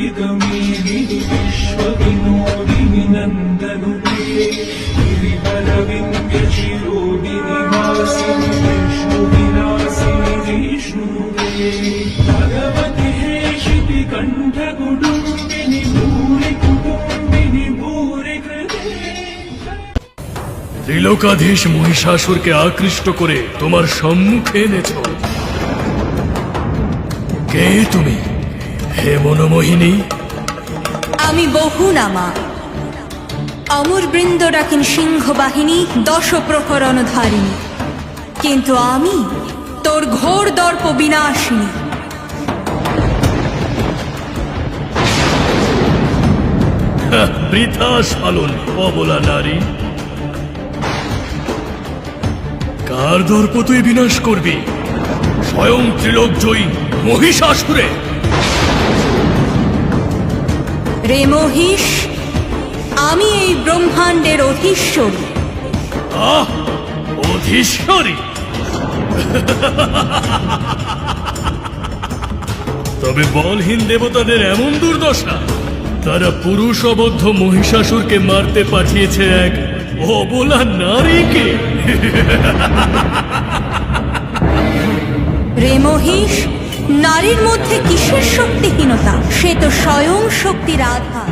गिरितमेदिनि विश्वविनोदिनि नन्दनुते गिरिवरविन्द्यशिरोदिनिवासिनि विष्णुविलासिनि जिष्णुते भगवति हेशितिकण्ठकुटुम्बिनि भूरि कुटुम्बिनि भूरि कृते। ত্রিলোকাধীশ মহিষাসুরকে আকৃষ্ট করে তোমার সম্মুখে এনেছ। কে তুমি হে মনোমোহিনী? আমি বহুনামা, অমর বৃন্দ ডাকেন সিংহ বাহিনী, দশ প্রহরণধারিণী, কিন্তু আমি তোর ঘোর দর্প বিনাশিনী। বৃথা সালন অবলা নারী, কার দর্প তুই বিনাশ করবি? স্বয়ং ত্রিলোক জয়ী মহিষাসুরে। রে মহিষ, আমি এই ব্রহ্মাণ্ডের অধীশ্বরী। আহ, অধীশ্বরী! তবে বলহীন দেবতাদের এমন দুর্দশা, তারা পুরুষ অবদ্ধ মহিষাসুরকে মারতে পাঠিয়েছে এক অবলা নারীকে। রে মহিষ, নারীর মধ্যে কিসের শক্তিহীনতা? সে তো স্বয়ং শক্তির আধার।